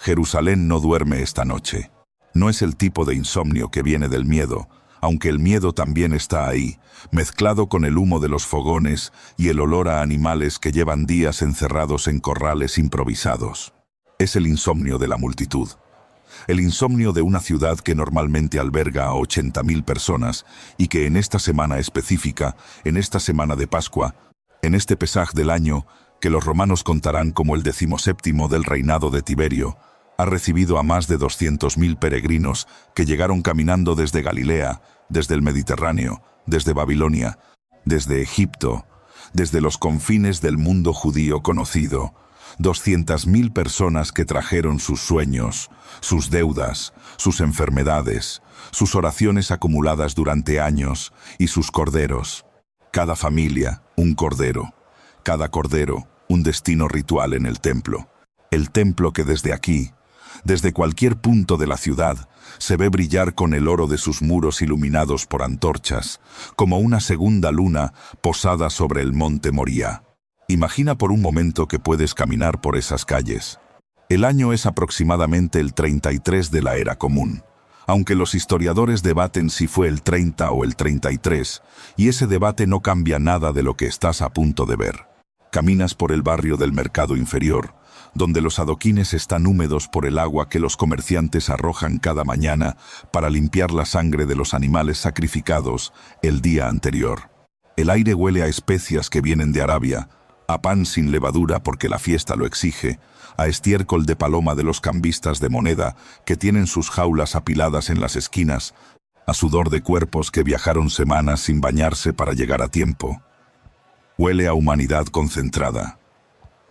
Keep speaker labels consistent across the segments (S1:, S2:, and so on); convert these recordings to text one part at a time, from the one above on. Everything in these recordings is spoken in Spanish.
S1: Jerusalén no duerme esta noche. No es el tipo de insomnio que viene del miedo, aunque el miedo también está ahí, mezclado con el humo de los fogones y el olor a animales que llevan días encerrados en corrales improvisados. Es el insomnio de la multitud. El insomnio de una ciudad que normalmente alberga a 80.000 personas y que en esta semana específica, en esta semana de Pascua, en este Pesaj del año, que los romanos contarán como el 17º del reinado de Tiberio, ha recibido a más de 200.000 peregrinos que llegaron caminando desde Galilea, desde el Mediterráneo, desde Babilonia, desde Egipto, desde los confines del mundo judío conocido. 200.000 personas que trajeron sus sueños, sus deudas, sus enfermedades, sus oraciones acumuladas durante años y sus corderos. Cada familia, un cordero. Cada cordero, un destino ritual en el templo. El templo que desde aquí, desde cualquier punto de la ciudad, se ve brillar con el oro de sus muros iluminados por antorchas, como una segunda luna posada sobre el monte Moría. Imagina por un momento que puedes caminar por esas calles. El año es aproximadamente el 33 de la era común, aunque los historiadores debaten si fue el 30 o el 33, y ese debate no cambia nada de lo que estás a punto de ver. Caminas por el barrio del mercado inferior, donde los adoquines están húmedos por el agua que los comerciantes arrojan cada mañana para limpiar la sangre de los animales sacrificados el día anterior. El aire huele a especias que vienen de Arabia, a pan sin levadura porque la fiesta lo exige, a estiércol de paloma de los cambistas de moneda que tienen sus jaulas apiladas en las esquinas, a sudor de cuerpos que viajaron semanas sin bañarse para llegar a tiempo. Huele a humanidad concentrada.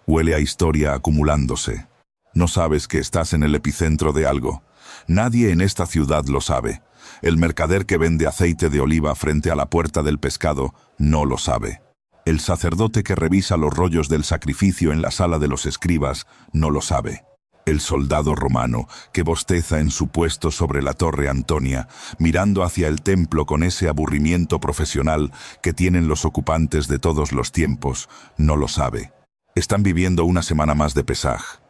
S1: Huele a historia acumulándose. No sabes que estás en el epicentro de algo. Nadie en esta ciudad lo sabe. El mercader que vende aceite de oliva frente a la puerta del pescado no lo sabe. El sacerdote que revisa los rollos del sacrificio en la sala de los escribas no lo sabe. El soldado romano que bosteza en su puesto sobre la Torre Antonia, mirando hacia el templo con ese aburrimiento profesional que tienen los ocupantes de todos los tiempos, no lo sabe. Están viviendo una semana más de Pesaj,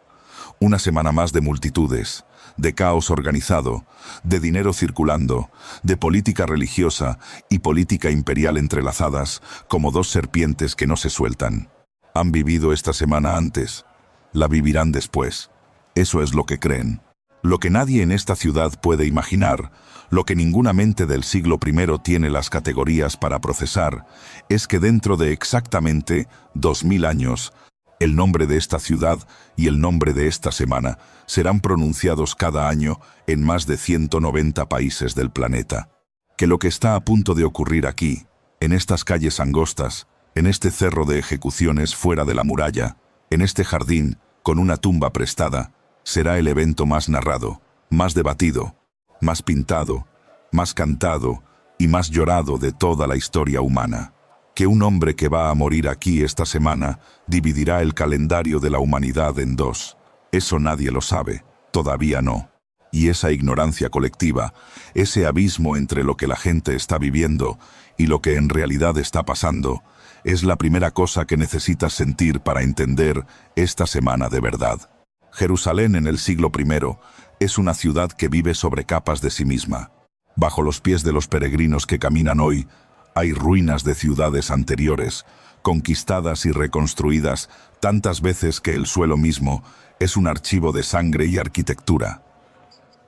S1: una semana más de multitudes, de caos organizado, de dinero circulando, de política religiosa y política imperial entrelazadas como dos serpientes que no se sueltan. Han vivido esta semana antes, la vivirán después. Eso es lo que creen. Lo que nadie en esta ciudad puede imaginar, lo que ninguna mente del siglo I tiene las categorías para procesar, es que dentro de exactamente 2000 años, el nombre de esta ciudad y el nombre de esta semana serán pronunciados cada año en más de 190 países del planeta. Que lo que está a punto de ocurrir aquí, en estas calles angostas, en este cerro de ejecuciones fuera de la muralla, en este jardín con una tumba prestada, será el evento más narrado, más debatido, más pintado, más cantado y más llorado de toda la historia humana. Que un hombre que va a morir aquí esta semana dividirá el calendario de la humanidad en dos. Eso nadie lo sabe, todavía no. Y esa ignorancia colectiva, ese abismo entre lo que la gente está viviendo y lo que en realidad está pasando, es la primera cosa que necesitas sentir para entender esta semana de verdad. Jerusalén en el siglo I es una ciudad que vive sobre capas de sí misma. Bajo los pies de los peregrinos que caminan hoy, hay ruinas de ciudades anteriores, conquistadas y reconstruidas tantas veces que el suelo mismo es un archivo de sangre y arquitectura.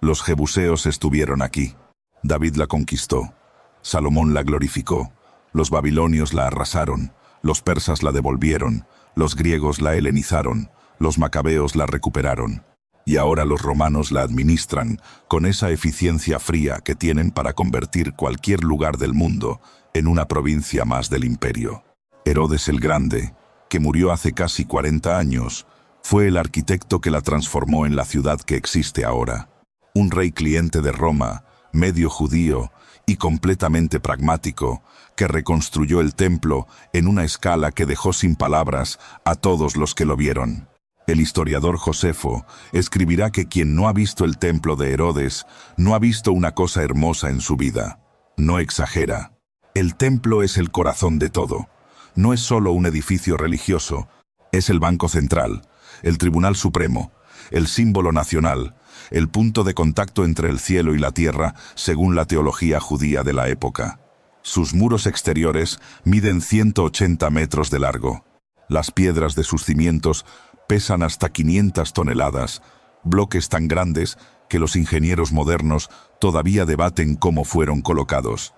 S1: Los jebuseos estuvieron aquí. David la conquistó. Salomón la glorificó. Los babilonios la arrasaron. Los persas la devolvieron. Los griegos la helenizaron. Los macabeos la recuperaron. Y ahora los romanos la administran con esa eficiencia fría que tienen para convertir cualquier lugar del mundo en una provincia más del imperio. Herodes el Grande, que murió hace casi 40 años, fue el arquitecto que la transformó en la ciudad que existe ahora. Un rey cliente de Roma, medio judío y completamente pragmático, que reconstruyó el templo en una escala que dejó sin palabras a todos los que lo vieron. El historiador Josefo escribirá que quien no ha visto el templo de Herodes no ha visto una cosa hermosa en su vida. No exagera. El templo es el corazón de todo. No es solo un edificio religioso, es el Banco Central, el Tribunal Supremo, el símbolo nacional, el punto de contacto entre el cielo y la tierra según la teología judía de la época. Sus muros exteriores miden 180 metros de largo. Las piedras de sus cimientos pesan hasta 500 toneladas, bloques tan grandes que los ingenieros modernos todavía debaten cómo fueron colocados.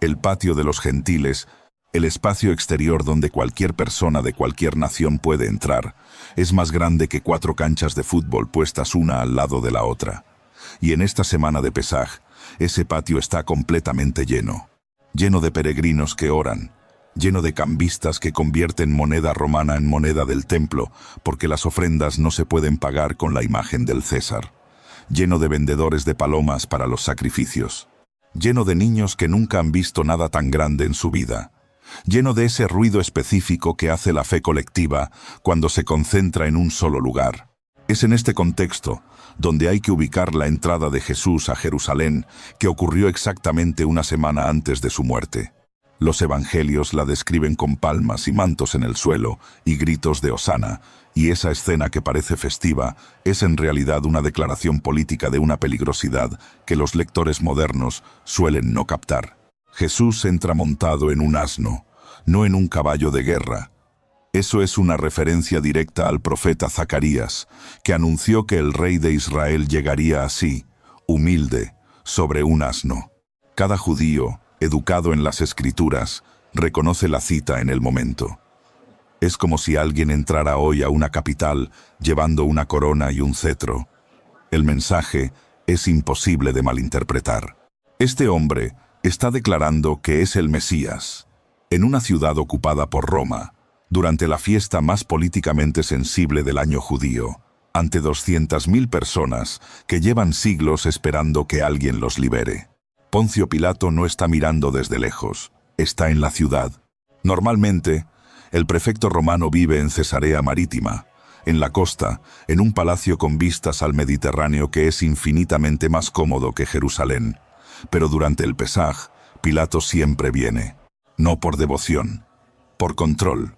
S1: El patio de los gentiles, el espacio exterior donde cualquier persona de cualquier nación puede entrar, es más grande que 4 canchas de fútbol puestas una al lado de la otra. Y en esta semana de Pesaj, ese patio está completamente lleno. Lleno de peregrinos que oran, lleno de cambistas que convierten moneda romana en moneda del templo, porque las ofrendas no se pueden pagar con la imagen del César. Lleno de vendedores de palomas para los sacrificios. Lleno de niños que nunca han visto nada tan grande en su vida. Lleno de ese ruido específico que hace la fe colectiva cuando se concentra en un solo lugar. Es en este contexto donde hay que ubicar la entrada de Jesús a Jerusalén, que ocurrió exactamente una semana antes de su muerte. Los evangelios la describen con palmas y mantos en el suelo y gritos de hosana, y esa escena que parece festiva es en realidad una declaración política de una peligrosidad que los lectores modernos suelen no captar. Jesús entra montado en un asno, no en un caballo de guerra. Eso es una referencia directa al profeta Zacarías, que anunció que el rey de Israel llegaría así, humilde, sobre un asno. Cada judío, educado en las Escrituras, reconoce la cita en el momento. Es como si alguien entrara hoy a una capital llevando una corona y un cetro. El mensaje es imposible de malinterpretar. Este hombre está declarando que es el Mesías, en una ciudad ocupada por Roma, durante la fiesta más políticamente sensible del año judío, ante 200.000 personas que llevan siglos esperando que alguien los libere. Poncio Pilato no está mirando desde lejos, está en la ciudad. Normalmente, el prefecto romano vive en Cesarea Marítima, en la costa, en un palacio con vistas al Mediterráneo que es infinitamente más cómodo que Jerusalén. Pero durante el Pesaj, Pilato siempre viene, no por devoción, por control.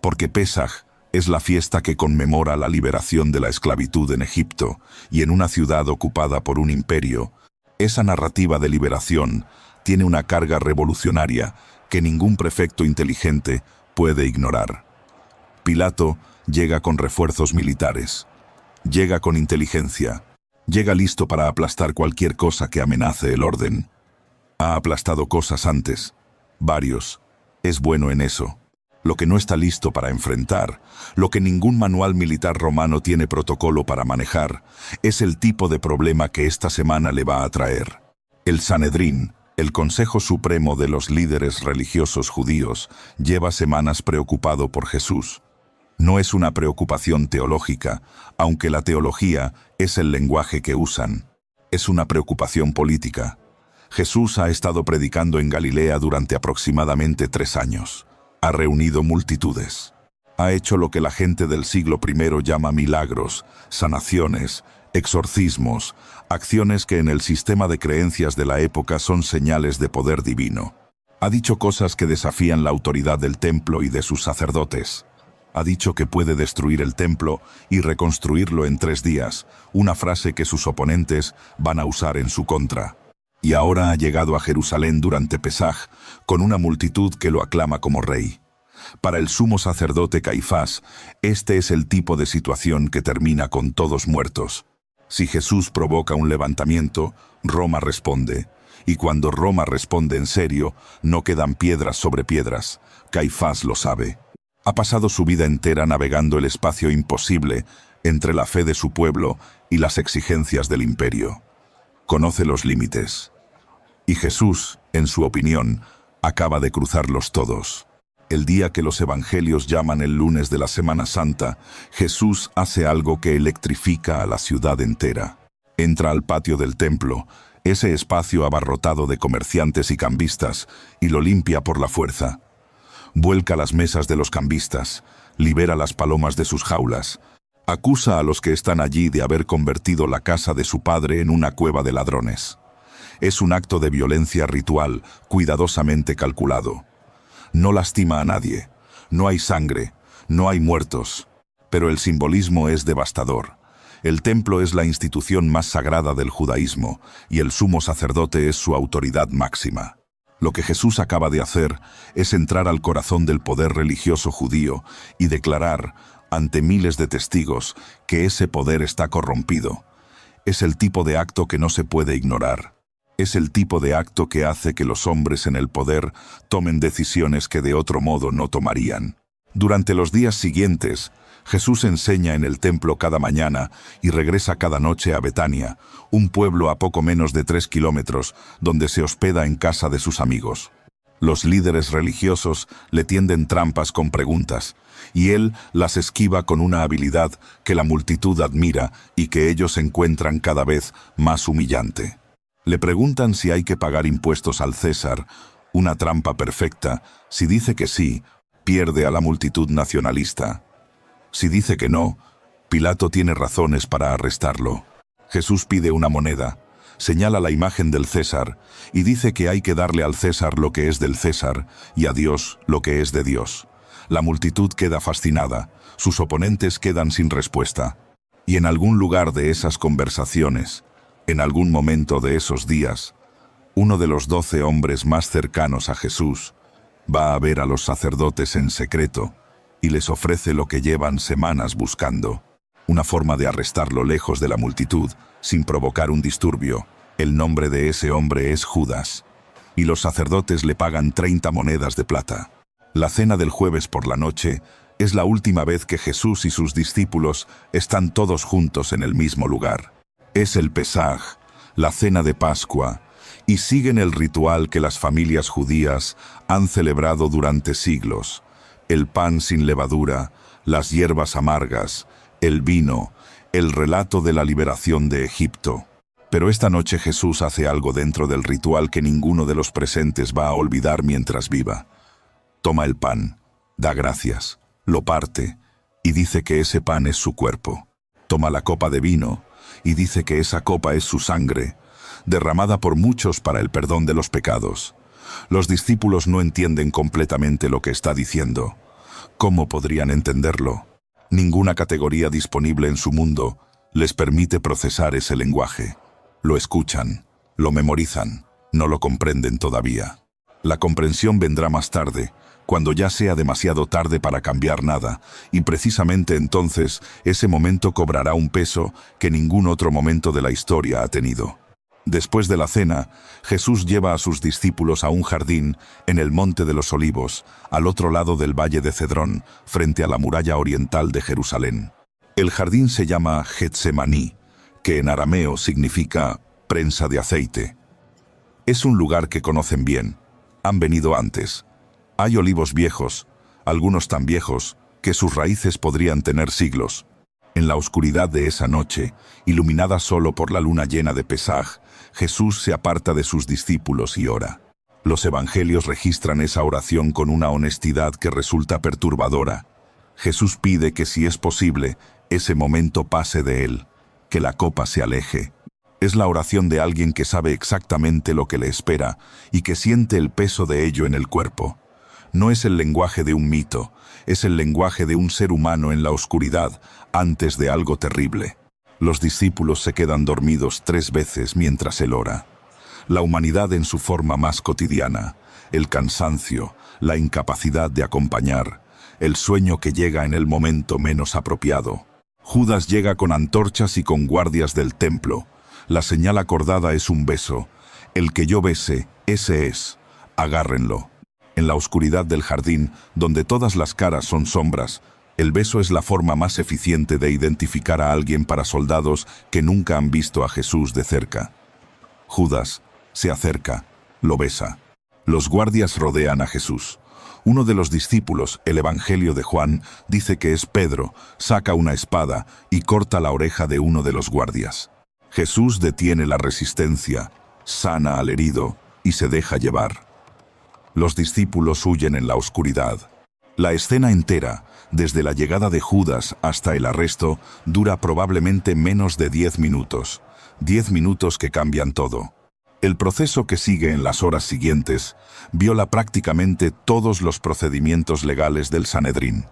S1: Porque Pesaj es la fiesta que conmemora la liberación de la esclavitud en Egipto y en una ciudad ocupada por un imperio. Esa narrativa de liberación tiene una carga revolucionaria que ningún prefecto inteligente puede ignorar. Pilato llega con refuerzos militares, llega con inteligencia, llega listo para aplastar cualquier cosa que amenace el orden. Ha aplastado cosas antes, varios, es bueno en eso. Lo que no está listo para enfrentar, lo que ningún manual militar romano tiene protocolo para manejar, es el tipo de problema que esta semana le va a traer. El Sanedrín, el Consejo Supremo de los líderes religiosos judíos, lleva semanas preocupado por Jesús. No es una preocupación teológica, aunque la teología es el lenguaje que usan. Es una preocupación política. Jesús ha estado predicando en Galilea durante aproximadamente 3 años. Ha reunido multitudes. Ha hecho lo que la gente del siglo I llama milagros, sanaciones, exorcismos, acciones que en el sistema de creencias de la época son señales de poder divino. Ha dicho cosas que desafían la autoridad del templo y de sus sacerdotes. Ha dicho que puede destruir el templo y reconstruirlo en 3 días, una frase que sus oponentes van a usar en su contra. Y ahora ha llegado a Jerusalén durante Pesaj, con una multitud que lo aclama como rey. Para el sumo sacerdote Caifás, este es el tipo de situación que termina con todos muertos. Si Jesús provoca un levantamiento, Roma responde. Y cuando Roma responde en serio, no quedan piedras sobre piedras. Caifás lo sabe. Ha pasado su vida entera navegando el espacio imposible entre la fe de su pueblo y las exigencias del imperio. Conoce los límites. Y Jesús, en su opinión, acaba de cruzarlos todos. El día que los evangelios llaman el lunes de la Semana Santa, Jesús hace algo que electrifica a la ciudad entera. Entra al patio del templo, ese espacio abarrotado de comerciantes y cambistas, y lo limpia por la fuerza. Vuelca las mesas de los cambistas, libera las palomas de sus jaulas, acusa a los que están allí de haber convertido la casa de su padre en una cueva de ladrones. Es un acto de violencia ritual, cuidadosamente calculado. No lastima a nadie, no hay sangre, no hay muertos, pero el simbolismo es devastador. El templo es la institución más sagrada del judaísmo y el sumo sacerdote es su autoridad máxima. Lo que Jesús acaba de hacer es entrar al corazón del poder religioso judío y declarar, ante miles de testigos, que ese poder está corrompido. Es el tipo de acto que no se puede ignorar. Es el tipo de acto que hace que los hombres en el poder tomen decisiones que de otro modo no tomarían. Durante los días siguientes, Jesús enseña en el templo cada mañana y regresa cada noche a Betania, un pueblo a poco menos de 3 kilómetros, donde se hospeda en casa de sus amigos. Los líderes religiosos le tienden trampas con preguntas, y él las esquiva con una habilidad que la multitud admira y que ellos encuentran cada vez más humillante. Le preguntan si hay que pagar impuestos al César, una trampa perfecta. Si dice que sí, pierde a la multitud nacionalista. Si dice que no, Pilato tiene razones para arrestarlo. Jesús pide una moneda, señala la imagen del César y dice que hay que darle al César lo que es del César y a Dios lo que es de Dios. La multitud queda fascinada, sus oponentes quedan sin respuesta. Y en algún lugar de esas conversaciones, en algún momento de esos días, uno de los 12 hombres más cercanos a Jesús va a ver a los sacerdotes en secreto y les ofrece lo que llevan semanas buscando, una forma de arrestarlo lejos de la multitud, sin provocar un disturbio. El nombre de ese hombre es Judas, y los sacerdotes le pagan 30 monedas de plata. La cena del jueves por la noche es la última vez que Jesús y sus discípulos están todos juntos en el mismo lugar. Es el Pesaj, la cena de Pascua, y siguen el ritual que las familias judías han celebrado durante siglos. El pan sin levadura, las hierbas amargas, el vino, el relato de la liberación de Egipto. Pero esta noche Jesús hace algo dentro del ritual que ninguno de los presentes va a olvidar mientras viva. Toma el pan, da gracias, lo parte y dice que ese pan es su cuerpo. Toma la copa de vino y dice que esa copa es su sangre, derramada por muchos para el perdón de los pecados. Los discípulos no entienden completamente lo que está diciendo. ¿Cómo podrían entenderlo? Ninguna categoría disponible en su mundo les permite procesar ese lenguaje. Lo escuchan, lo memorizan, no lo comprenden todavía. La comprensión vendrá más tarde, cuando ya sea demasiado tarde para cambiar nada, y precisamente entonces ese momento cobrará un peso que ningún otro momento de la historia ha tenido. Después de la cena, Jesús lleva a sus discípulos a un jardín en el Monte de los Olivos, al otro lado del Valle de Cedrón, frente a la muralla oriental de Jerusalén. El jardín se llama Getsemaní, que en arameo significa prensa de aceite. Es un lugar que conocen bien, han venido antes. Hay olivos viejos, algunos tan viejos, que sus raíces podrían tener siglos. En la oscuridad de esa noche, iluminada solo por la luna llena de Pesaj, Jesús se aparta de sus discípulos y ora. Los evangelios registran esa oración con una honestidad que resulta perturbadora. Jesús pide que, si es posible, ese momento pase de él, que la copa se aleje. Es la oración de alguien que sabe exactamente lo que le espera y que siente el peso de ello en el cuerpo. No es el lenguaje de un mito, es el lenguaje de un ser humano en la oscuridad, antes de algo terrible. Los discípulos se quedan dormidos 3 veces mientras él ora. La humanidad en su forma más cotidiana, el cansancio, la incapacidad de acompañar, el sueño que llega en el momento menos apropiado. Judas llega con antorchas y con guardias del templo. La señal acordada es un beso. El que yo bese, ese es. Agárrenlo. En la oscuridad del jardín, donde todas las caras son sombras, el beso es la forma más eficiente de identificar a alguien para soldados que nunca han visto a Jesús de cerca. Judas se acerca, lo besa. Los guardias rodean a Jesús. Uno de los discípulos, el Evangelio de Juan, dice que es Pedro, saca una espada y corta la oreja de uno de los guardias. Jesús detiene la resistencia, sana al herido y se deja llevar. Los discípulos huyen en la oscuridad. La escena entera, desde la llegada de Judas hasta el arresto, dura probablemente menos de 10 minutos. 10 minutos que cambian todo. El proceso que sigue en las horas siguientes viola prácticamente todos los procedimientos legales del Sanedrín.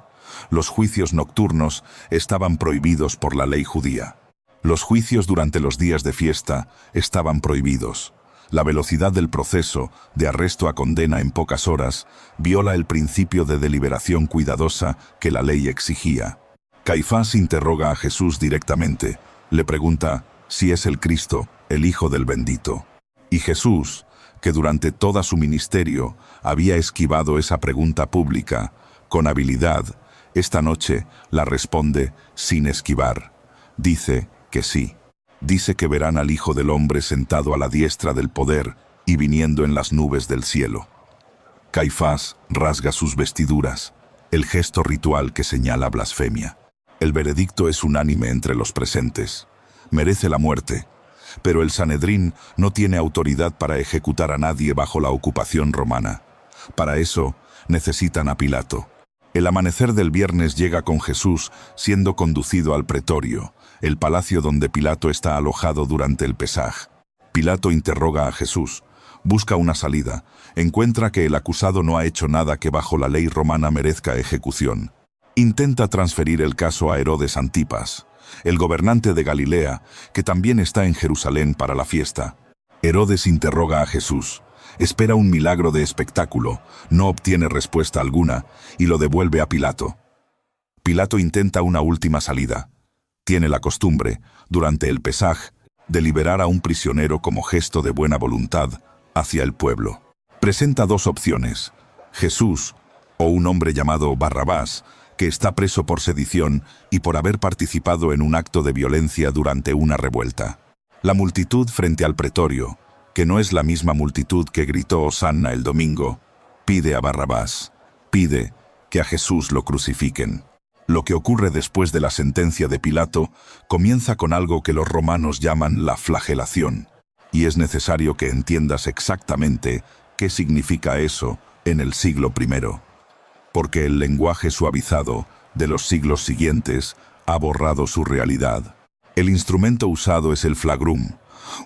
S1: Los juicios nocturnos estaban prohibidos por la ley judía. Los juicios durante los días de fiesta estaban prohibidos. La velocidad del proceso, de arresto a condena en pocas horas, viola el principio de deliberación cuidadosa que la ley exigía. Caifás interroga a Jesús directamente. Le pregunta si es el Cristo, el Hijo del Bendito. Y Jesús, que durante toda su ministerio había esquivado esa pregunta pública, con habilidad, esta noche la responde sin esquivar. Dice que sí. Dice que verán al Hijo del Hombre sentado a la diestra del poder y viniendo en las nubes del cielo. Caifás rasga sus vestiduras, el gesto ritual que señala blasfemia. El veredicto es unánime entre los presentes. Merece la muerte, pero el Sanedrín no tiene autoridad para ejecutar a nadie bajo la ocupación romana. Para eso necesitan a Pilato. El amanecer del viernes llega con Jesús siendo conducido al pretorio, el palacio donde Pilato está alojado durante el Pesaj. Pilato interroga a Jesús, busca una salida, encuentra que el acusado no ha hecho nada que bajo la ley romana merezca ejecución. Intenta transferir el caso a Herodes Antipas, el gobernante de Galilea, que también está en Jerusalén para la fiesta. Herodes interroga a Jesús, espera un milagro de espectáculo, no obtiene respuesta alguna y lo devuelve a Pilato. Pilato intenta una última salida. Tiene la costumbre, durante el Pesaj, de liberar a un prisionero como gesto de buena voluntad hacia el pueblo. Presenta dos opciones: Jesús o un hombre llamado Barrabás, que está preso por sedición y por haber participado en un acto de violencia durante una revuelta. La multitud frente al pretorio, que no es la misma multitud que gritó Hosanna el domingo, pide a Barrabás, pide que a Jesús lo crucifiquen. Lo que ocurre después de la sentencia de Pilato comienza con algo que los romanos llaman la flagelación, y es necesario que entiendas exactamente qué significa eso en el siglo I, porque el lenguaje suavizado de los siglos siguientes ha borrado su realidad. El instrumento usado es el flagrum,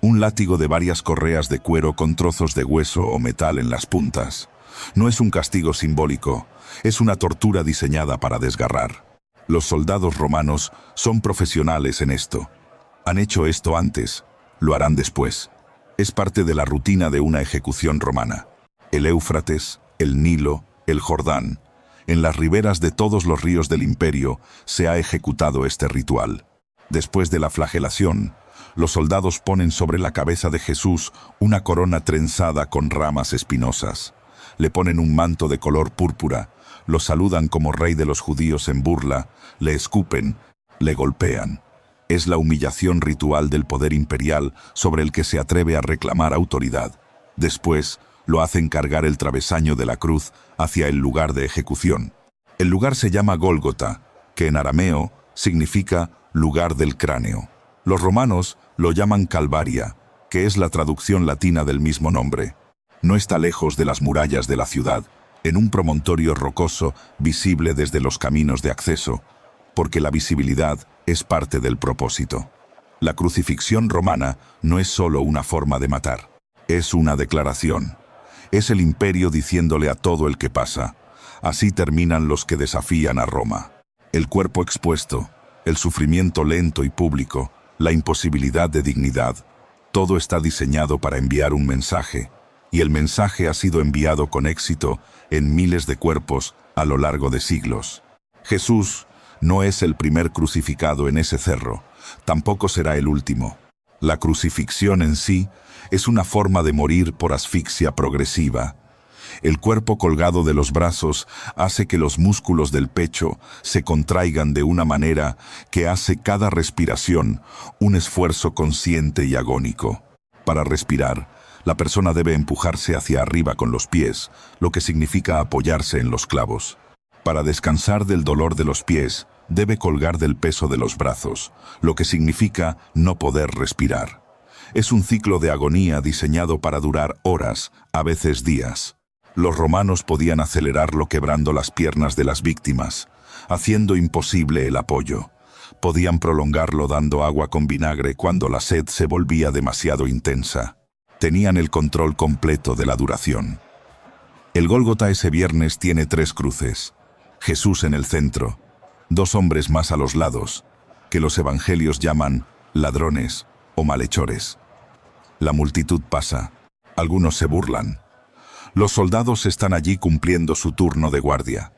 S1: un látigo de varias correas de cuero con trozos de hueso o metal en las puntas. No es un castigo simbólico, es una tortura diseñada para desgarrar. Los soldados romanos son profesionales en esto. Han hecho esto antes, lo harán después. Es parte de la rutina de una ejecución romana. El Éufrates, el Nilo, el Jordán. En las riberas de todos los ríos del imperio se ha ejecutado este ritual. Después de la flagelación, los soldados ponen sobre la cabeza de Jesús una corona trenzada con ramas espinosas. Le ponen un manto de color púrpura, lo saludan como rey de los judíos en burla, le escupen, le golpean. Es la humillación ritual del poder imperial sobre el que se atreve a reclamar autoridad. Después, lo hacen cargar el travesaño de la cruz hacia el lugar de ejecución. El lugar se llama Gólgota, que en arameo significa lugar del cráneo. Los romanos lo llaman Calvaria, que es la traducción latina del mismo nombre. No está lejos de las murallas de la ciudad, en un promontorio rocoso visible desde los caminos de acceso, porque la visibilidad es parte del propósito. La crucifixión romana no es solo una forma de matar, es una declaración. Es el imperio diciéndole a todo el que pasa: así terminan los que desafían a Roma. El cuerpo expuesto, el sufrimiento lento y público, la imposibilidad de dignidad, todo está diseñado para enviar un mensaje, y el mensaje ha sido enviado con éxito en miles de cuerpos a lo largo de siglos. Jesús no es el primer crucificado en ese cerro, tampoco será el último. La crucifixión en sí es una forma de morir por asfixia progresiva. El cuerpo colgado de los brazos hace que los músculos del pecho se contraigan de una manera que hace cada respiración un esfuerzo consciente y agónico. Para respirar, la persona debe empujarse hacia arriba con los pies, lo que significa apoyarse en los clavos. Para descansar del dolor de los pies, debe colgar del peso de los brazos, lo que significa no poder respirar. Es un ciclo de agonía diseñado para durar horas, a veces días. Los romanos podían acelerarlo quebrando las piernas de las víctimas, haciendo imposible el apoyo. Podían prolongarlo dando agua con vinagre cuando la sed se volvía demasiado intensa. Tenían el control completo de la duración. El Gólgota ese viernes tiene 3 cruces. Jesús en el centro, 2 hombres más a los lados, que los evangelios llaman ladrones o malhechores. La multitud pasa. Algunos se burlan. Los soldados están allí cumpliendo su turno de guardia.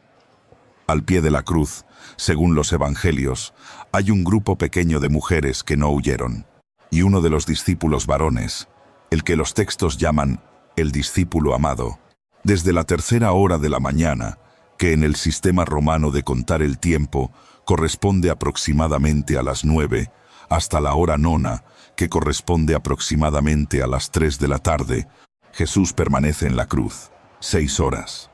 S1: Al pie de la cruz, según los evangelios, hay un grupo pequeño de mujeres que no huyeron. Y uno de los discípulos varones, el que los textos llaman el discípulo amado, desde la 3:00 hora de la mañana, que en el sistema romano de contar el tiempo corresponde aproximadamente a las 9, hasta la hora 9, que corresponde aproximadamente a las 3 de la tarde, Jesús permanece en la cruz, 6 horas.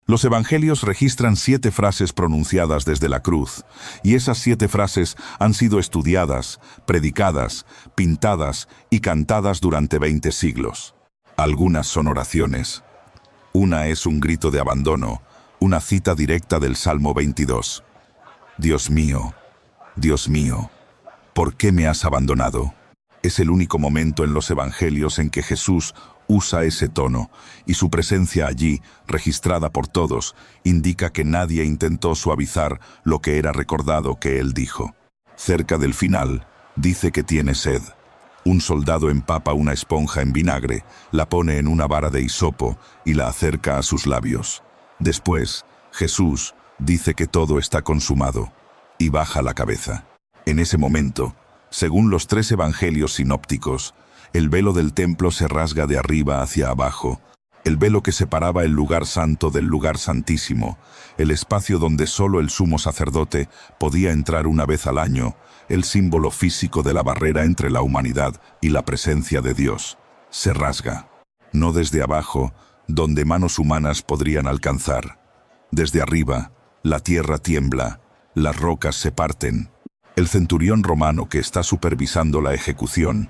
S1: Los evangelios registran 7 frases pronunciadas desde la cruz, y esas 7 frases han sido estudiadas, predicadas, pintadas y cantadas durante 20 siglos. Algunas son oraciones. Una es un grito de abandono, una cita directa del Salmo 22. Dios mío, ¿por qué me has abandonado? Es el único momento en los evangelios en que Jesús usa ese tono, y su presencia allí, registrada por todos, indica que nadie intentó suavizar lo que era recordado que él dijo. Cerca del final, dice que tiene sed. Un soldado empapa una esponja en vinagre, la pone en una vara de hisopo y la acerca a sus labios. Después, Jesús dice que todo está consumado, y baja la cabeza. En ese momento, según los 3 evangelios sinópticos, el velo del templo se rasga de arriba hacia abajo, el velo que separaba el lugar santo del lugar santísimo, el espacio donde solo el sumo sacerdote podía entrar una vez al año, el símbolo físico de la barrera entre la humanidad y la presencia de Dios, se rasga. No desde abajo, donde manos humanas podrían alcanzar. Desde arriba, la tierra tiembla, las rocas se parten. El centurión romano que está supervisando la ejecución,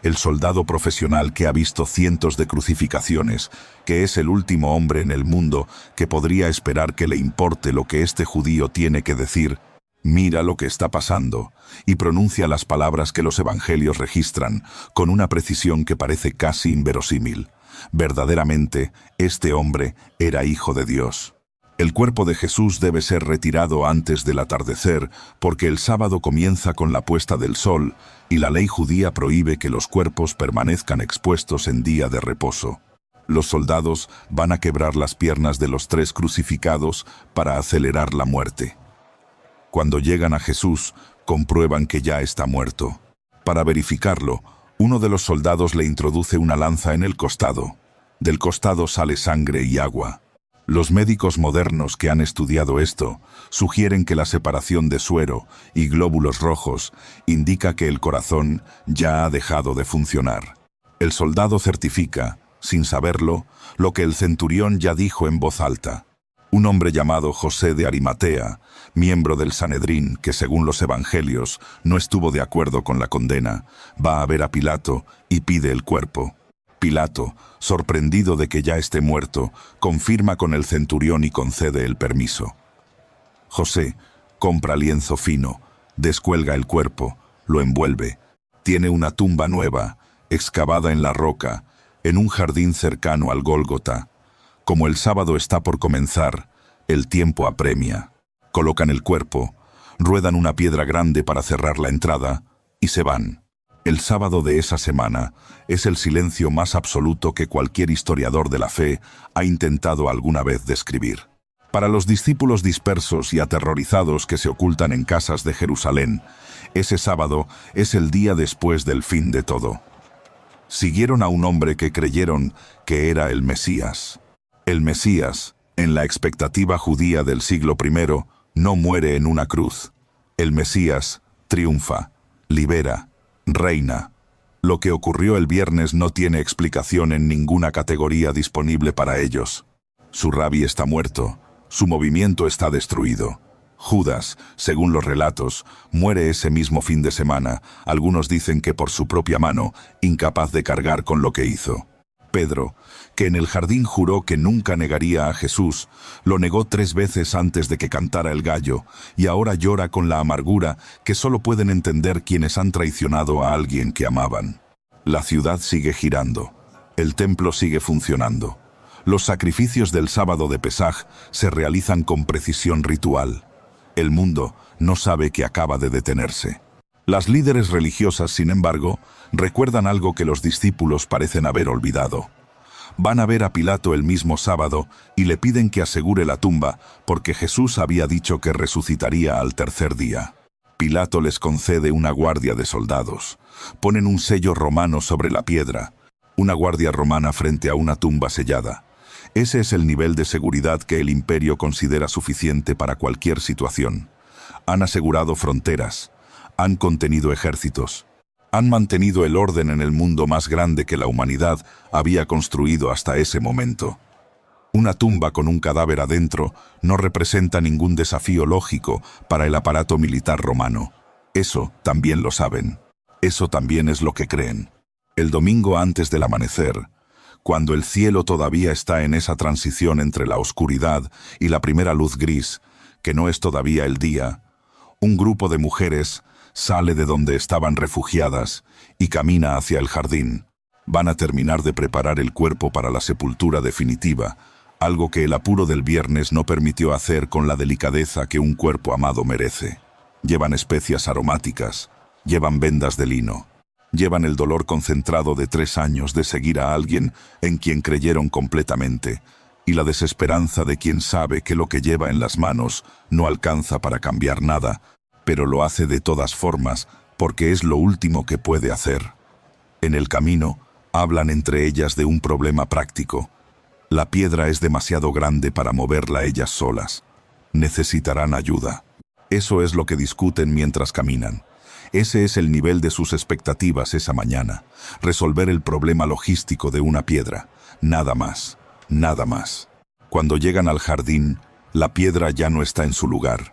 S1: el soldado profesional que ha visto cientos de crucificaciones, que es el último hombre en el mundo que podría esperar que le importe lo que este judío tiene que decir, mira lo que está pasando, y pronuncia las palabras que los evangelios registran con una precisión que parece casi inverosímil. Verdaderamente, este hombre era hijo de Dios. El cuerpo de Jesús debe ser retirado antes del atardecer, porque el sábado comienza con la puesta del sol, y la ley judía prohíbe que los cuerpos permanezcan expuestos en día de reposo. Los soldados van a quebrar las piernas de los 3 crucificados para acelerar la muerte. Cuando llegan a Jesús, comprueban que ya está muerto. Para verificarlo, uno de los soldados le introduce una lanza en el costado. Del costado sale sangre y agua. Los médicos modernos que han estudiado esto sugieren que la separación de suero y glóbulos rojos indica que el corazón ya ha dejado de funcionar. El soldado certifica, sin saberlo, lo que el centurión ya dijo en voz alta. Un hombre llamado José de Arimatea, miembro del Sanedrín, que según los evangelios no estuvo de acuerdo con la condena, va a ver a Pilato y pide el cuerpo. Pilato, sorprendido de que ya esté muerto, confirma con el centurión y concede el permiso. José compra lienzo fino, descuelga el cuerpo, lo envuelve. Tiene una tumba nueva, excavada en la roca, en un jardín cercano al Gólgota. Como el sábado está por comenzar, el tiempo apremia. Colocan el cuerpo, ruedan una piedra grande para cerrar la entrada y se van. El sábado de esa semana es el silencio más absoluto que cualquier historiador de la fe ha intentado alguna vez describir. Para los discípulos dispersos y aterrorizados que se ocultan en casas de Jerusalén, ese sábado es el día después del fin de todo. Siguieron a un hombre que creyeron que era el Mesías. El Mesías, en la expectativa judía del siglo I, no muere en una cruz. El Mesías triunfa, libera, reina. Lo que ocurrió el viernes no tiene explicación en ninguna categoría disponible para ellos. Su rabí está muerto, su movimiento está destruido. Judas, según los relatos, muere ese mismo fin de semana. Algunos dicen que por su propia mano, incapaz de cargar con lo que hizo. Pedro, que en el jardín juró que nunca negaría a Jesús, lo negó 3 veces antes de que cantara el gallo, y ahora llora con la amargura que solo pueden entender quienes han traicionado a alguien que amaban. La ciudad sigue girando, el templo sigue funcionando. Los sacrificios del sábado de Pesaj se realizan con precisión ritual. El mundo no sabe que acaba de detenerse. Las líderes religiosas, sin embargo, recuerdan algo que los discípulos parecen haber olvidado. Van a ver a Pilato el mismo sábado y le piden que asegure la tumba porque Jesús había dicho que resucitaría al tercer día. Pilato les concede una guardia de soldados. Ponen un sello romano sobre la piedra, una guardia romana frente a una tumba sellada. Ese es el nivel de seguridad que el imperio considera suficiente para cualquier situación. Han asegurado fronteras, han contenido ejércitos, han mantenido el orden en el mundo más grande que la humanidad había construido hasta ese momento. Una tumba con un cadáver adentro no representa ningún desafío lógico para el aparato militar romano. Eso también lo saben. Eso también es lo que creen. El domingo antes del amanecer, cuando el cielo todavía está en esa transición entre la oscuridad y la primera luz gris, que no es todavía el día, un grupo de mujeres sale de donde estaban refugiadas y camina hacia el jardín. Van a terminar de preparar el cuerpo para la sepultura definitiva, algo que el apuro del viernes no permitió hacer con la delicadeza que un cuerpo amado merece. Llevan especias aromáticas, llevan vendas de lino, llevan el dolor concentrado de 3 años de seguir a alguien en quien creyeron completamente, y la desesperanza de quien sabe que lo que lleva en las manos no alcanza para cambiar nada, pero lo hace de todas formas porque es lo último que puede hacer. En el camino, hablan entre ellas de un problema práctico. La piedra es demasiado grande para moverla ellas solas. Necesitarán ayuda. Eso es lo que discuten mientras caminan. Ese es el nivel de sus expectativas esa mañana. Resolver el problema logístico de una piedra. Nada más. Nada más. Cuando llegan al jardín, la piedra ya no está en su lugar.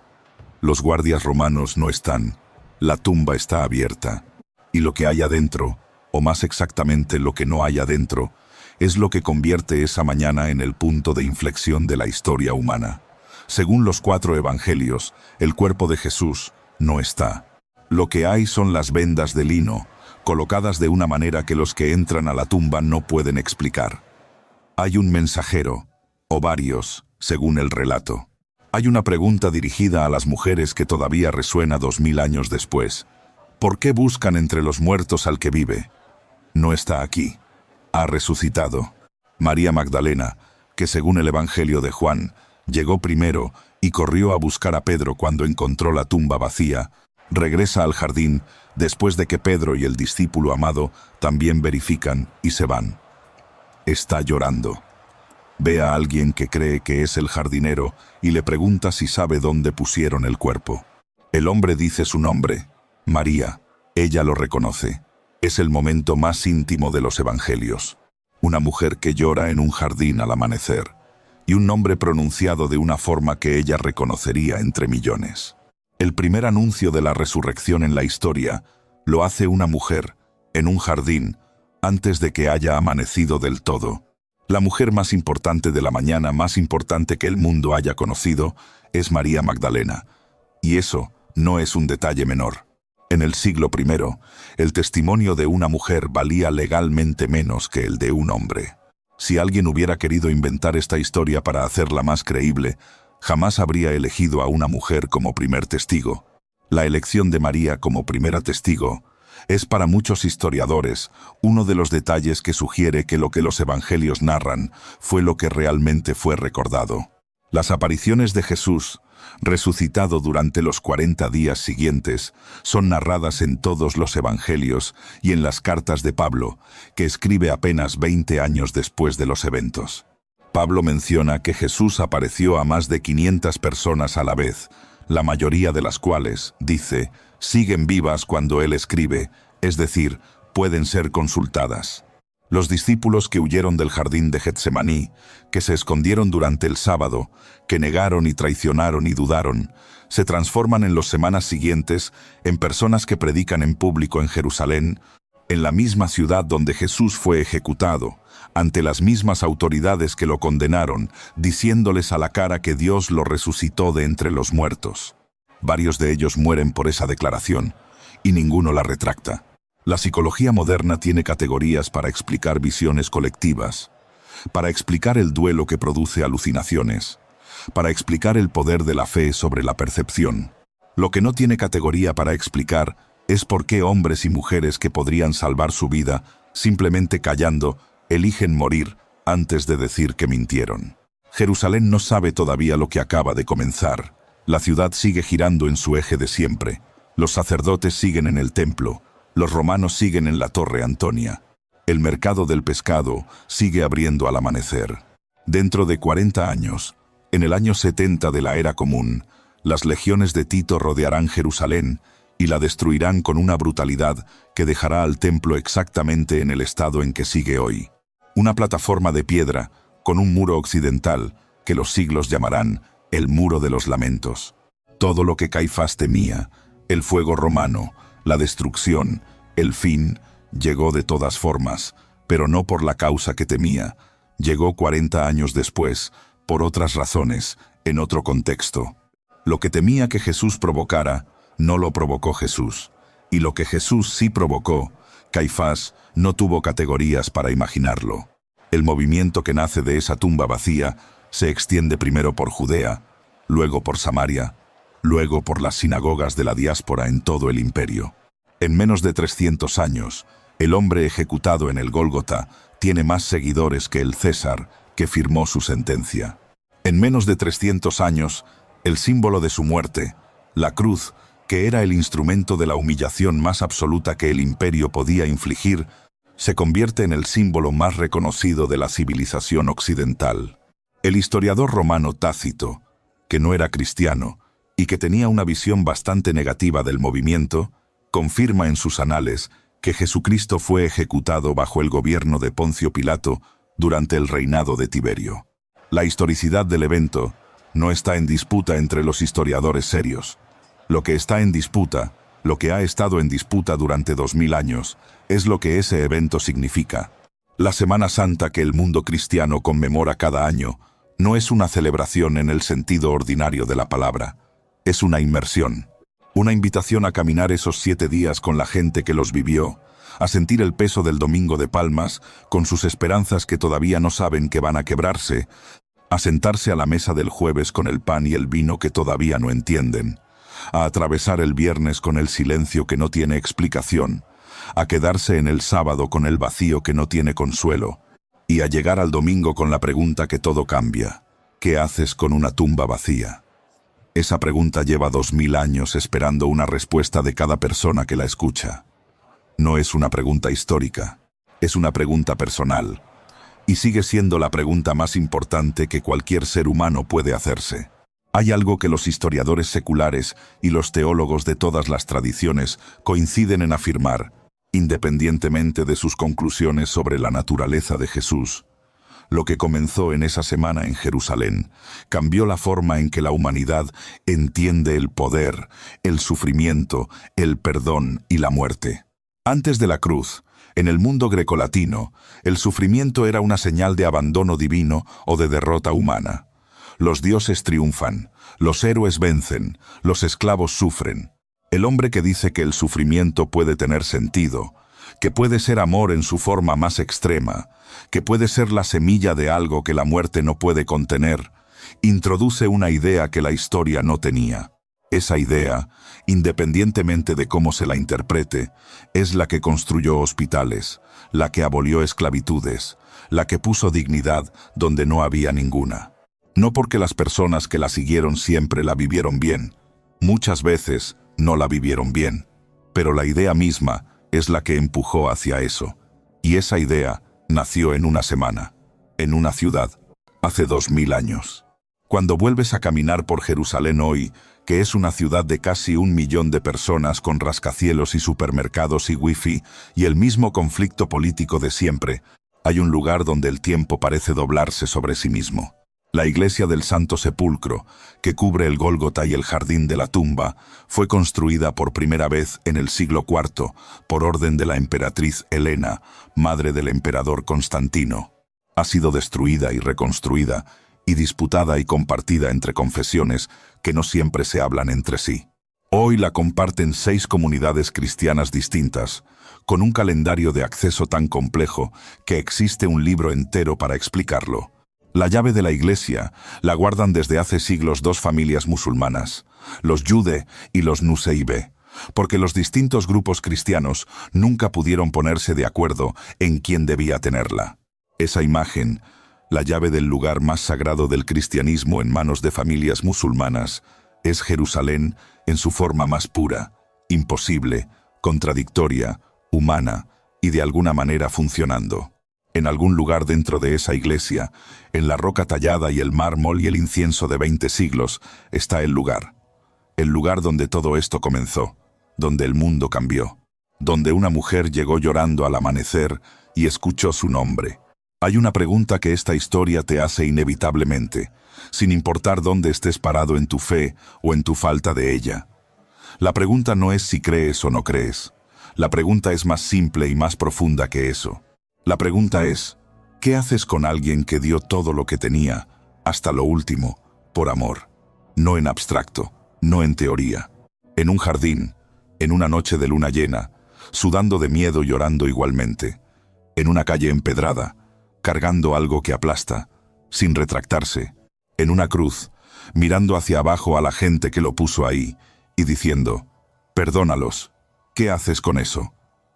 S1: Los guardias romanos no están. La tumba está abierta. Y lo que hay adentro, o más exactamente lo que no hay adentro, es lo que convierte esa mañana en el punto de inflexión de la historia humana. Según los 4 evangelios, el cuerpo de Jesús no está. Lo que hay son las vendas de lino, colocadas de una manera que los que entran a la tumba no pueden explicar. Hay un mensajero, o varios, según el relato. Hay una pregunta dirigida a las mujeres que todavía resuena 2000 años después. ¿Por qué buscan entre los muertos al que vive? No está aquí. Ha resucitado. María Magdalena, que según el Evangelio de Juan, llegó primero y corrió a buscar a Pedro cuando encontró la tumba vacía, regresa al jardín después de que Pedro y el discípulo amado también verifican y se van. Está llorando. Ve a alguien que cree que es el jardinero y le pregunta si sabe dónde pusieron el cuerpo. El hombre dice su nombre, María. Ella lo reconoce. Es el momento más íntimo de los evangelios. Una mujer que llora en un jardín al amanecer, y un nombre pronunciado de una forma que ella reconocería entre millones. El primer anuncio de la resurrección en la historia lo hace una mujer, en un jardín, antes de que haya amanecido del todo. La mujer más importante de la mañana, más importante que el mundo haya conocido, es María Magdalena. Y eso no es un detalle menor. En el siglo I, el testimonio de una mujer valía legalmente menos que el de un hombre. Si alguien hubiera querido inventar esta historia para hacerla más creíble, jamás habría elegido a una mujer como primer testigo. La elección de María como primera testigo es para muchos historiadores uno de los detalles que sugiere que lo que los evangelios narran fue lo que realmente fue recordado. Las apariciones de Jesús, resucitado durante los 40 días siguientes, son narradas en todos los evangelios y en las cartas de Pablo, que escribe apenas 20 años después de los eventos. Pablo menciona que Jesús apareció a más de 500 personas a la vez, la mayoría de las cuales, dice, siguen vivas cuando él escribe, es decir, pueden ser consultadas. Los discípulos que huyeron del jardín de Getsemaní, que se escondieron durante el sábado, que negaron y traicionaron y dudaron, se transforman en las semanas siguientes en personas que predican en público en Jerusalén, en la misma ciudad donde Jesús fue ejecutado, ante las mismas autoridades que lo condenaron, diciéndoles a la cara que Dios lo resucitó de entre los muertos. Varios de ellos mueren por esa declaración, y ninguno la retracta. La psicología moderna tiene categorías para explicar visiones colectivas, para explicar el duelo que produce alucinaciones, para explicar el poder de la fe sobre la percepción. Lo que no tiene categoría para explicar Es por qué hombres y mujeres que podrían salvar su vida, simplemente callando, eligen morir antes de decir que mintieron. Jerusalén no sabe todavía lo que acaba de comenzar. La ciudad sigue girando en su eje de siempre. Los sacerdotes siguen en el templo. Los romanos siguen en la Torre Antonia. El mercado del pescado sigue abriendo al amanecer. Dentro de 40 años, en el año 70 de la era común, las legiones de Tito rodearán Jerusalén y la destruirán con una brutalidad que dejará al templo exactamente en el estado en que sigue hoy. Una plataforma de piedra con un muro occidental que los siglos llamarán el Muro de los Lamentos. Todo lo que Caifás temía, el fuego romano, la destrucción, el fin, llegó de todas formas, pero no por la causa que temía. Llegó 40 años después, por otras razones, en otro contexto. Lo que temía que Jesús provocara, no lo provocó Jesús. Y lo que Jesús sí provocó, Caifás no tuvo categorías para imaginarlo. El movimiento que nace de esa tumba vacía se extiende primero por Judea, luego por Samaria, luego por las sinagogas de la diáspora en todo el imperio. En menos de 300 años, el hombre ejecutado en el Gólgota tiene más seguidores que el César que firmó su sentencia. En menos de 300 años, el símbolo de su muerte, la cruz, que era el instrumento de la humillación más absoluta que el imperio podía infligir, se convierte en el símbolo más reconocido de la civilización occidental. El historiador romano Tácito, que no era cristiano y que tenía una visión bastante negativa del movimiento, confirma en sus anales que Jesucristo fue ejecutado bajo el gobierno de Poncio Pilato durante el reinado de Tiberio. La historicidad del evento no está en disputa entre los historiadores serios. Lo que está en disputa, lo que ha estado en disputa durante 2000 años, es lo que ese evento significa. La Semana Santa que el mundo cristiano conmemora cada año no es una celebración en el sentido ordinario de la palabra, es una inmersión. Una invitación a caminar esos 7 días con la gente que los vivió, a sentir el peso del Domingo de Palmas con sus esperanzas que todavía no saben que van a quebrarse, a sentarse a la mesa del jueves con el pan y el vino que todavía no entienden, a atravesar el viernes con el silencio que no tiene explicación, a quedarse en el sábado con el vacío que no tiene consuelo, y a llegar al domingo con la pregunta que todo cambia: ¿qué haces con una tumba vacía? Esa pregunta lleva 2000 años esperando una respuesta de cada persona que la escucha. No es una pregunta histórica, es una pregunta personal, y sigue siendo la pregunta más importante que cualquier ser humano puede hacerse. Hay algo que los historiadores seculares y los teólogos de todas las tradiciones coinciden en afirmar, independientemente de sus conclusiones sobre la naturaleza de Jesús. Lo que comenzó en esa semana en Jerusalén cambió la forma en que la humanidad entiende el poder, el sufrimiento, el perdón y la muerte. Antes de la cruz, en el mundo grecolatino, el sufrimiento era una señal de abandono divino o de derrota humana. Los dioses triunfan, los héroes vencen, los esclavos sufren. El hombre que dice que el sufrimiento puede tener sentido, que puede ser amor en su forma más extrema, que puede ser la semilla de algo que la muerte no puede contener, introduce una idea que la historia no tenía. Esa idea, independientemente de cómo se la interprete, es la que construyó hospitales, la que abolió esclavitudes, la que puso dignidad donde no había ninguna. No porque las personas que la siguieron siempre la vivieron bien, muchas veces no la vivieron bien, pero la idea misma es la que empujó hacia eso, y esa idea nació en una semana, en una ciudad, hace 2000 años. Cuando vuelves a caminar por Jerusalén hoy, que es una ciudad de casi 1 millón de personas con rascacielos y supermercados y wifi y el mismo conflicto político de siempre, hay un lugar donde el tiempo parece doblarse sobre sí mismo. La iglesia del Santo Sepulcro, que cubre el Gólgota y el jardín de la tumba, fue construida por primera vez en el siglo IV por orden de la emperatriz Helena, madre del emperador Constantino. Ha sido destruida y reconstruida, y disputada y compartida entre confesiones que no siempre se hablan entre sí. Hoy la comparten 6 comunidades cristianas distintas, con un calendario de acceso tan complejo que existe un libro entero para explicarlo. La llave de la iglesia la guardan desde hace siglos 2 familias musulmanas, los Yude y los Nuseibe, porque los distintos grupos cristianos nunca pudieron ponerse de acuerdo en quién debía tenerla. Esa imagen, la llave del lugar más sagrado del cristianismo en manos de familias musulmanas, es Jerusalén en su forma más pura, imposible, contradictoria, humana y de alguna manera funcionando. En algún lugar dentro de esa iglesia, en la roca tallada y el mármol y el incienso de 20 siglos, está el lugar donde todo esto comenzó, donde el mundo cambió, donde una mujer llegó llorando al amanecer y escuchó su nombre. Hay una pregunta que esta historia te hace inevitablemente, sin importar dónde estés parado en tu fe o en tu falta de ella. La pregunta no es si crees o no crees. La pregunta es más simple y más profunda que eso. La pregunta es, ¿qué haces con alguien que dio todo lo que tenía, hasta lo último, por amor? No en abstracto, no en teoría. En un jardín, en una noche de luna llena, sudando de miedo y llorando igualmente. En una calle empedrada, cargando algo que aplasta, sin retractarse. En una cruz, mirando hacia abajo a la gente que lo puso ahí, y diciendo, perdónalos. ¿Qué haces con eso?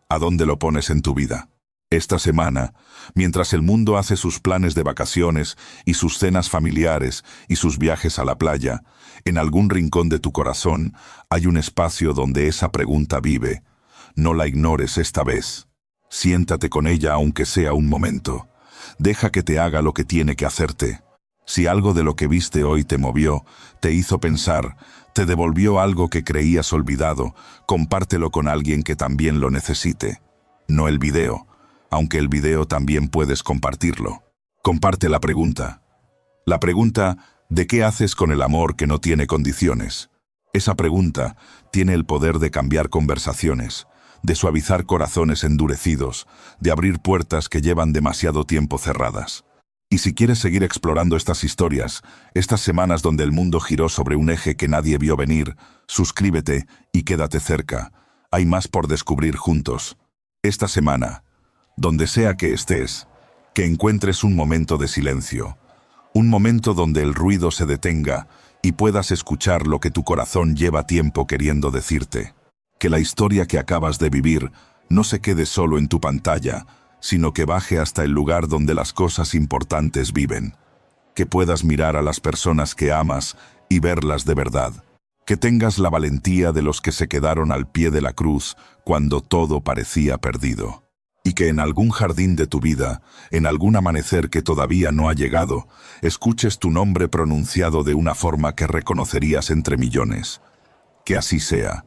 S1: ¿A dónde lo pones en tu vida? Esta semana, mientras el mundo hace sus planes de vacaciones y sus cenas familiares y sus viajes a la playa, en algún rincón de tu corazón hay un espacio donde esa pregunta vive. No la ignores esta vez. Siéntate con ella aunque sea un momento. Deja que te haga lo que tiene que hacerte. Si algo de lo que viste hoy te movió, te hizo pensar, te devolvió algo que creías olvidado, compártelo con alguien que también lo necesite. No el video, aunque el video también puedes compartirlo. Comparte la pregunta. La pregunta, ¿de qué haces con el amor que no tiene condiciones? Esa pregunta tiene el poder de cambiar conversaciones, de suavizar corazones endurecidos, de abrir puertas que llevan demasiado tiempo cerradas. Y si quieres seguir explorando estas historias, estas semanas donde el mundo giró sobre un eje que nadie vio venir, suscríbete y quédate cerca. Hay más por descubrir juntos. Esta semana, donde sea que estés, que encuentres un momento de silencio, un momento donde el ruido se detenga y puedas escuchar lo que tu corazón lleva tiempo queriendo decirte. Que la historia que acabas de vivir no se quede solo en tu pantalla, sino que baje hasta el lugar donde las cosas importantes viven. Que puedas mirar a las personas que amas y verlas de verdad. Que tengas la valentía de los que se quedaron al pie de la cruz cuando todo parecía perdido. Y que en algún jardín de tu vida, en algún amanecer que todavía no ha llegado, escuches tu nombre pronunciado de una forma que reconocerías entre millones. Que así sea.